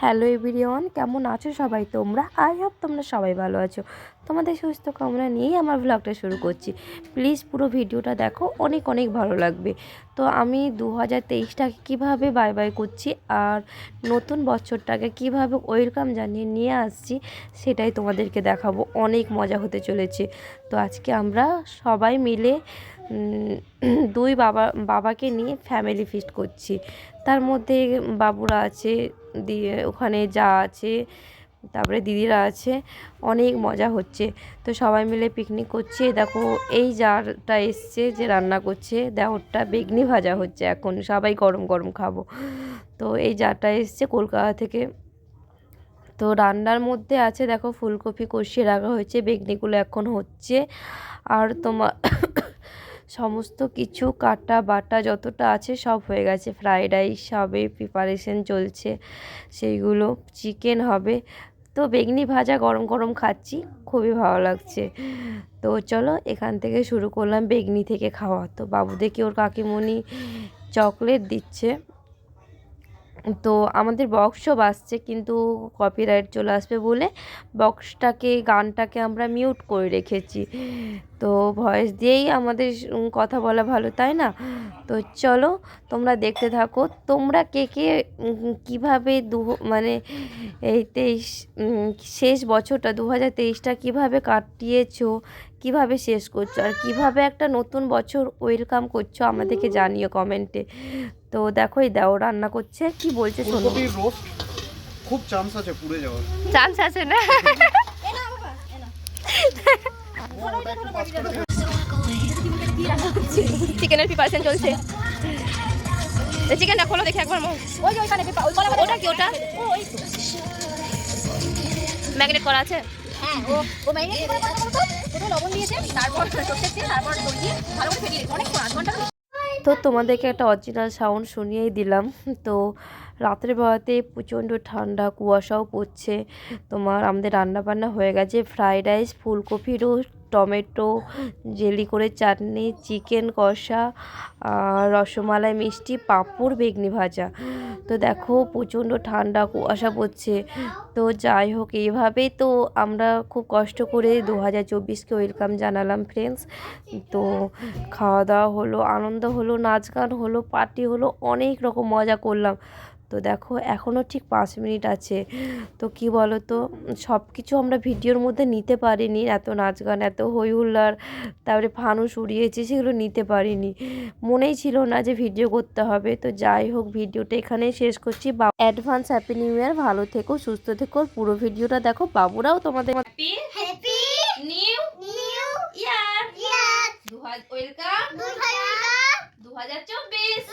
Hello everyone, কেমন আছো সবাই তোমরা? আই হোপ তোমরা সবাই ভালো আছো। তোমাদের সুস্থ কামনা নিয়েই আমার ভ্লগটা শুরু করছি। প্লিজ পুরো ভিডিওটা দেখো, অনেক অনেক ভালো লাগবে। তো আমি 2023টাকে কীভাবে বাই বাই করছি আর নতুন বছরটাকে কিভাবে ওয়েলকাম জানিয়ে নিয়ে আসছি সেটাই তোমাদেরকে দেখাবো। অনেক মজা হতে চলেছে। তো আজকে আমরা সবাই মিলে দুই বাবাকে নিয়ে ফ্যামিলি ফিস্ট করছি। তার মধ্যে বাবুরা আছে, দিয়ে ওখানে যা আছে, তারপরে দিদিরা আছে, অনেক মজা হচ্ছে। তো সবাই মিলে পিকনিক করছি। দেখো এই জারটা এসছে যে রান্না করছে, দেওরটা বেগনি ভাজা হচ্ছে, এখন সবাই গরম গরম খাবো। তো এই জারটা এসছে কলকাতা থেকে। তো রান্নার মধ্যে আছে দেখো ফুলকপি কষিয়ে রাখা হয়েছে, বেগনিগুলো এখন হচ্ছে। আর তোমার সমস্ত কিছু কাটা বাটা যতটা আছে সব হয়ে গেছে। ফ্রাইড রাইস হবে, প্রিপারেশন চলছে, সেইগুলো চিকেন হবে। তো বেগনি ভাজা গরম গরম খাচ্ছি, খুবই ভালো লাগছে। তো চলো এখান থেকে শুরু করলাম বেগনি থেকে খাওয়া। তো বাবুদেরকে ওর কাকিমণি চকলেট দিচ্ছে। তো আমাদের বক্সও বাজছে, কিন্তু কপিরাইট চলে আসবে বলে গানটাকে আমরা মিউট করে রেখেছি। তো ভয়েস দিয়েই আমাদের কথা বলা ভালো, তাই না? তো চলো তোমরা দেখতে থাকো, তোমরা কে কে কীভাবে মানে এই শেষ বছরটা 2023টা কীভাবে কাটিয়েছো, কিভাবে শেষ করছো, আর কিভাবে একটা নতুন বছর ওয়েলকাম করছো আমাদেরকে জানিও কমেন্টে। তো দেখো এই দাও রান্না করছে, কি বলছে শোনো। ফুলকপির রোস্ট খুব চান্স আছে পুড়ে যাওয়ার। চান্স আছে না? চিকেনের প্রিপারেশন চলছে। চিকেনটা খোলো দেখি একবার। ওটা কি? ওটা ম্যাগনেট করা আছে। হ্যাঁ, ও ম্যারিনেট করে প্রথমে লবণ দিয়েছে, তারপর সরষের তেল, তারপর দই দিয়ে ভালো করে ফেটিয়ে অনেক 8 ঘন্টা। তো তোমাদেরকে একটা অরিজিনাল সাউন্ড শুনিয়েই দিলাম। তো রাতের বেলাতে প্রচণ্ড ঠান্ডা, কুয়াশাও পড়ছে। আমাদের রান্নাবান্না হয়ে গেছে, ফ্রাইড রাইস, ফুলকপি রোস্ট, টমেটো জেলি করে চাটনি, চিকেন কষা, রসমালাই মিষ্টি, পাঁপড়, বেগনি ভাজা। তো দেখো প্রচণ্ড ঠান্ডা, কুয়াশা পড়ছে। তো যাই হোক, এইভাবেই তো আমরা খুব কষ্ট করে 2024কে ওয়েলকাম জানালাম ফ্রেন্ডস। তো খাওয়া দাওয়া হলো, আনন্দ হলো, নাচ গান হলো, পার্টি হলো, অনেক রকম মজা করলাম। তো দেখো এখনও ঠিক 5 মিনিট আছে। তো কি বলো তো, সব কিছু আমরা ভিডিওর মধ্যে নিতে পারিনি, এত নাচ গান, এত হই হুল্লার, তারপরে ফানুস উড়িয়েছি, সেগুলো নিতে পারিনি। মনেই ছিল না যে ভিডিও করতে হবে। তো যাই হোক, ভিডিওটা এখানেই শেষ করছি। অ্যাডভান্স হ্যাপি নিউ ইয়ার, ভালো থেকো, সুস্থ থেকো। পুরো ভিডিওটা দেখো, বাবুরাও তোমাদের হ্যাপি নিউ ইয়ার ওয়েলকাম 2024